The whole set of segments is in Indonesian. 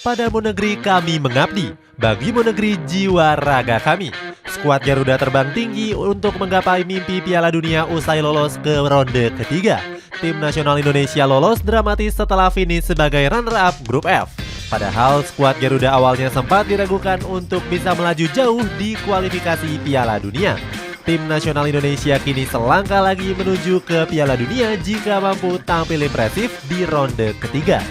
Padamu negeri kami mengabdi, bagimu negeri jiwa raga kami. Skuad Garuda terbang tinggi untuk menggapai mimpi Piala Dunia usai lolos ke ronde ketiga. Tim nasional Indonesia lolos dramatis setelah finish sebagai runner-up grup F. Padahal skuad Garuda awalnya sempat diragukan untuk bisa melaju jauh di kualifikasi Piala Dunia. Tim nasional Indonesia kini selangkah lagi menuju ke Piala Dunia jika mampu tampil impresif di ronde ketiga.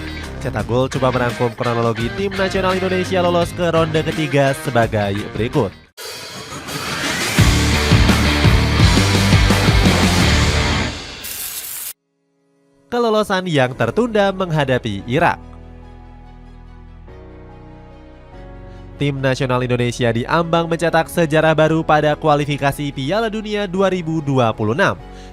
Cetak Gol coba merangkum kronologi tim nasional Indonesia lolos ke ronde ketiga sebagai berikut. Kelolosan yang tertunda menghadapi Irak. Tim nasional Indonesia diambang mencetak sejarah baru pada kualifikasi Piala Dunia 2026.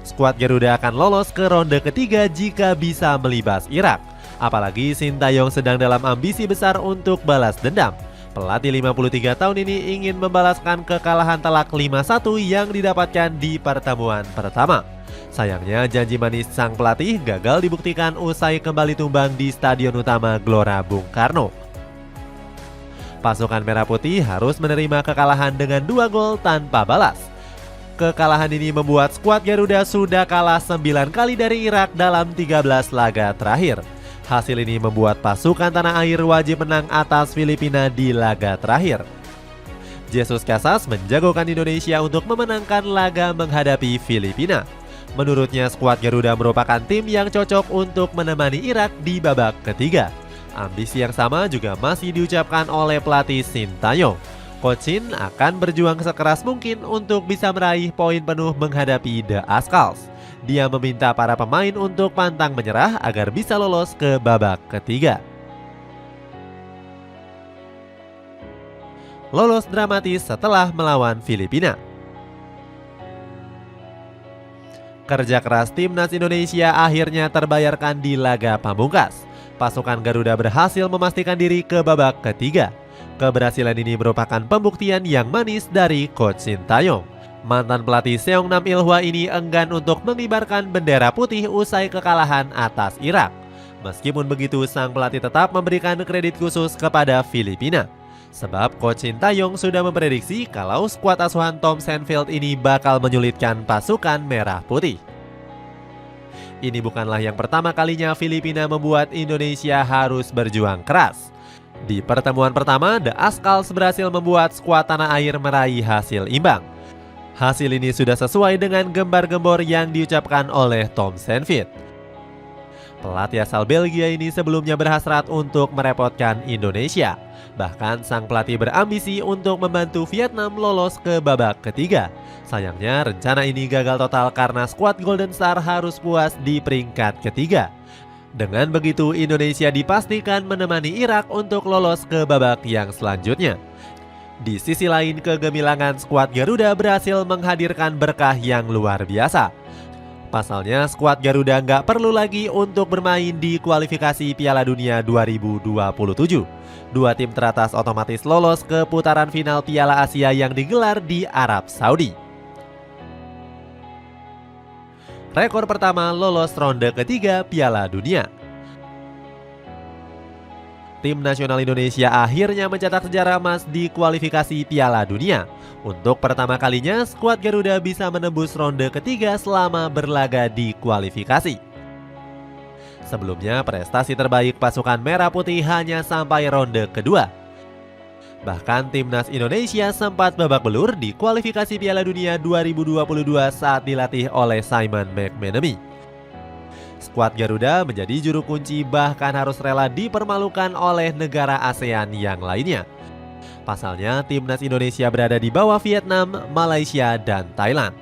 Skuad Garuda akan lolos ke ronde ketiga jika bisa melibas Irak. Apalagi Sintayong sedang dalam ambisi besar untuk balas dendam. Pelatih 53 tahun ini ingin membalaskan kekalahan telak 5-1 yang didapatkan di pertemuan pertama. Sayangnya janji manis sang pelatih gagal dibuktikan usai kembali tumbang di Stadion Utama Gelora Bung Karno. Pasukan Merah Putih harus menerima kekalahan dengan 2 gol tanpa balas. Kekalahan ini membuat skuad Garuda sudah kalah 9 kali dari Irak dalam 13 laga terakhir. Hasil ini membuat pasukan tanah air wajib menang atas Filipina di laga terakhir. Jesus Casas menjagokan Indonesia untuk memenangkan laga menghadapi Filipina. Menurutnya skuad Garuda merupakan tim yang cocok untuk menemani Irak di babak ketiga. Ambisi yang sama juga masih diucapkan oleh pelatih Sintayong. Coach Shin akan berjuang sekeras mungkin untuk bisa meraih poin penuh menghadapi The Ascals. Dia meminta para pemain untuk pantang menyerah agar bisa lolos ke babak ketiga. Lolos dramatis setelah melawan Filipina. Kerja keras timnas Indonesia akhirnya terbayarkan di laga pamungkas. Pasukan Garuda berhasil memastikan diri ke babak ketiga. Keberhasilan ini merupakan pembuktian yang manis dari Coach Sintayong. Mantan pelatih Seongnam Ilhwa ini enggan untuk mengibarkan bendera putih usai kekalahan atas Irak. Meskipun begitu, sang pelatih tetap memberikan kredit khusus kepada Filipina. Sebab Coach Sintayong sudah memprediksi kalau skuad asuhan Tom Sandfield ini bakal menyulitkan pasukan Merah Putih. Ini bukanlah yang pertama kalinya Filipina membuat Indonesia harus berjuang keras. Di pertemuan pertama, The Ascals berhasil membuat skuad tanah air meraih hasil imbang. Hasil ini sudah sesuai dengan gembar-gembor yang diucapkan oleh Tom Sandfield. Pelatih asal Belgia ini sebelumnya berhasrat untuk merepotkan Indonesia. Bahkan sang pelatih berambisi untuk membantu Vietnam lolos ke babak ketiga. Sayangnya rencana ini gagal total karena skuad Golden Star harus puas di peringkat ketiga. Dengan begitu Indonesia dipastikan menemani Irak untuk lolos ke babak yang selanjutnya. Di sisi lain, kegemilangan skuad Garuda berhasil menghadirkan berkah yang luar biasa. Pasalnya, skuad Garuda nggak perlu lagi untuk bermain di kualifikasi Piala Dunia 2027. Dua tim teratas otomatis lolos ke putaran final Piala Asia yang digelar di Arab Saudi. Rekor pertama lolos ronde ketiga Piala Dunia. Tim nasional Indonesia akhirnya mencetak sejarah emas di kualifikasi Piala Dunia. Untuk pertama kalinya, skuad Garuda bisa menembus ronde ketiga selama berlaga di kualifikasi. Sebelumnya, prestasi terbaik pasukan Merah Putih hanya sampai ronde kedua. Bahkan timnas Indonesia sempat babak belur di kualifikasi Piala Dunia 2022 saat dilatih oleh Simon McManamy. Skuad Garuda menjadi juru kunci bahkan harus rela dipermalukan oleh negara ASEAN yang lainnya. Pasalnya timnas Indonesia berada di bawah Vietnam, Malaysia, dan Thailand.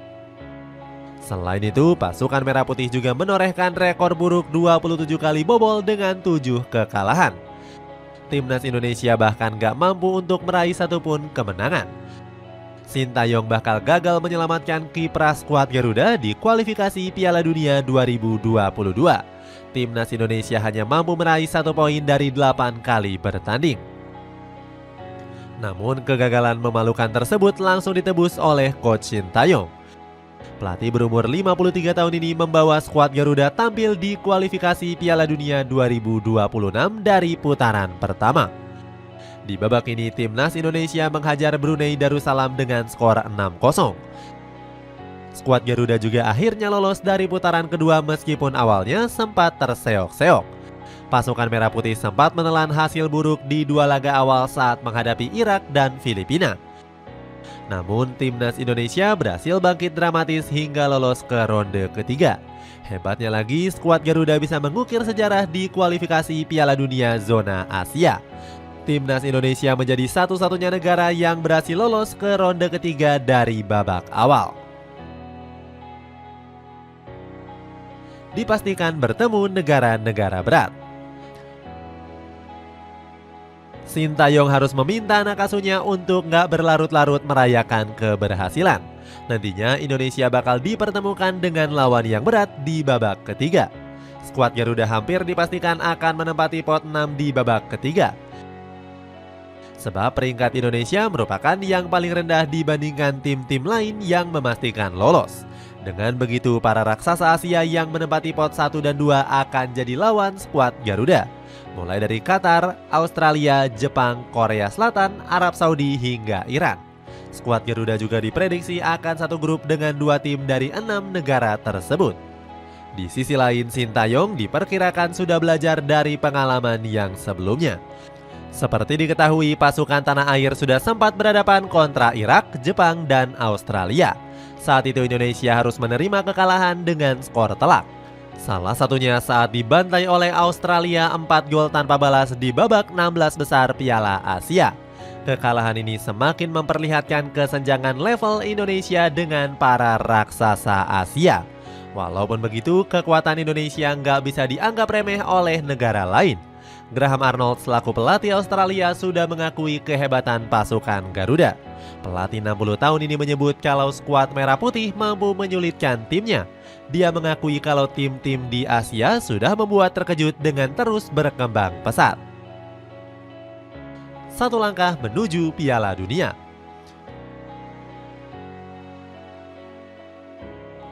Selain itu, pasukan Merah Putih juga menorehkan rekor buruk 27 kali bobol dengan 7 kekalahan. Timnas Indonesia bahkan gak mampu untuk meraih satupun kemenangan. Sintayong bakal gagal menyelamatkan kiprah skuad Garuda di kualifikasi Piala Dunia 2022. Timnas Indonesia hanya mampu meraih 1 poin dari 8 kali bertanding. Namun kegagalan memalukan tersebut langsung ditebus oleh Coach Sintayong. Pelatih berumur 53 tahun ini membawa skuad Garuda tampil di kualifikasi Piala Dunia 2026 dari putaran pertama. Di babak ini timnas Indonesia menghajar Brunei Darussalam dengan skor 6-0. Skuad Garuda juga akhirnya lolos dari putaran kedua meskipun awalnya sempat terseok-seok. Pasukan Merah Putih sempat menelan hasil buruk di dua laga awal saat menghadapi Irak dan Filipina. Namun timnas Indonesia berhasil bangkit dramatis hingga lolos ke ronde ketiga. Hebatnya lagi, skuad Garuda bisa mengukir sejarah di kualifikasi Piala Dunia zona Asia. Timnas Indonesia menjadi satu-satunya negara yang berhasil lolos ke ronde ketiga dari babak awal. Dipastikan bertemu negara-negara berat. Sintayong harus meminta anak asuhnya untuk nggak berlarut-larut merayakan keberhasilan. Nantinya Indonesia bakal dipertemukan dengan lawan yang berat di babak ketiga. Skuad Garuda hampir dipastikan akan menempati pot 6 di babak ketiga. Sebab peringkat Indonesia merupakan yang paling rendah dibandingkan tim-tim lain yang memastikan lolos. Dengan begitu, para raksasa Asia yang menempati pot 1 dan 2 akan jadi lawan skuad Garuda. Mulai dari Qatar, Australia, Jepang, Korea Selatan, Arab Saudi hingga Iran. Skuad Garuda juga diprediksi akan satu grup dengan 2 tim dari 6 negara tersebut. Di sisi lain, Sintayong diperkirakan sudah belajar dari pengalaman yang sebelumnya. Seperti diketahui, pasukan tanah air sudah sempat berhadapan kontra Irak, Jepang, dan Australia. Saat itu Indonesia harus menerima kekalahan dengan skor telak. Salah satunya saat dibantai oleh Australia 4 gol tanpa balas di babak 16 besar Piala Asia. Kekalahan ini semakin memperlihatkan kesenjangan level Indonesia dengan para raksasa Asia. Walaupun begitu, kekuatan Indonesia nggak bisa dianggap remeh oleh negara lain. Graham Arnold selaku pelatih Australia sudah mengakui kehebatan pasukan Garuda. Pelatih 60 tahun ini menyebut kalau skuad Merah Putih mampu menyulitkan timnya. Dia mengakui kalau tim-tim di Asia sudah membuat terkejut dengan terus berkembang pesat. Satu langkah menuju Piala Dunia.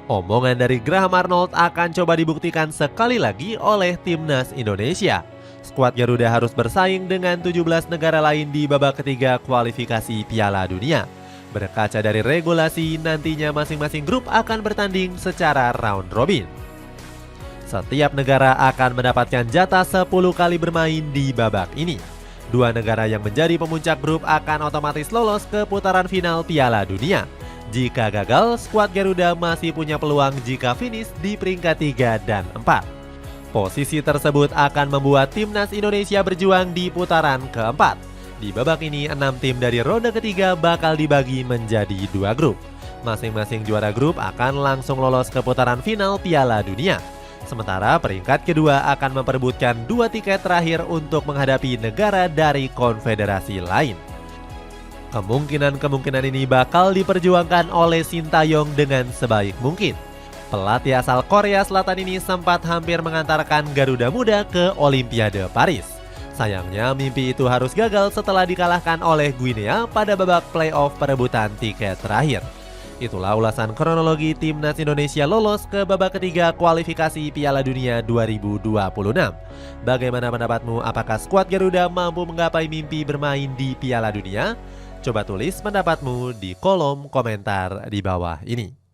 Omongan dari Graham Arnold akan coba dibuktikan sekali lagi oleh timnas Indonesia. Skuad Garuda harus bersaing dengan 17 negara lain di babak ketiga kualifikasi Piala Dunia. Berkaca dari regulasi, nantinya masing-masing grup akan bertanding secara round robin. Setiap negara akan mendapatkan jatah 10 kali bermain di babak ini. 2 negara yang menjadi pemuncak grup akan otomatis lolos ke putaran final Piala Dunia. Jika gagal, skuad Garuda masih punya peluang jika finish di peringkat 3 dan 4. Posisi tersebut akan membuat timnas Indonesia berjuang di putaran keempat. Di babak ini, 6 tim dari ronde ketiga bakal dibagi menjadi 2 grup. Masing-masing juara grup akan langsung lolos ke putaran final Piala Dunia. Sementara peringkat kedua akan memperebutkan 2 tiket terakhir untuk menghadapi negara dari konfederasi lain. Kemungkinan ini bakal diperjuangkan oleh Sintayong dengan sebaik mungkin. Pelatih asal Korea Selatan ini sempat hampir mengantarkan Garuda Muda ke Olimpiade Paris. Sayangnya mimpi itu harus gagal setelah dikalahkan oleh Guinea pada babak playoff perebutan tiket terakhir. Itulah ulasan kronologi timnas Indonesia lolos ke babak ketiga kualifikasi Piala Dunia 2026. Bagaimana pendapatmu? Apakah skuad Garuda mampu menggapai mimpi bermain di Piala Dunia? Coba tulis pendapatmu di kolom komentar di bawah ini.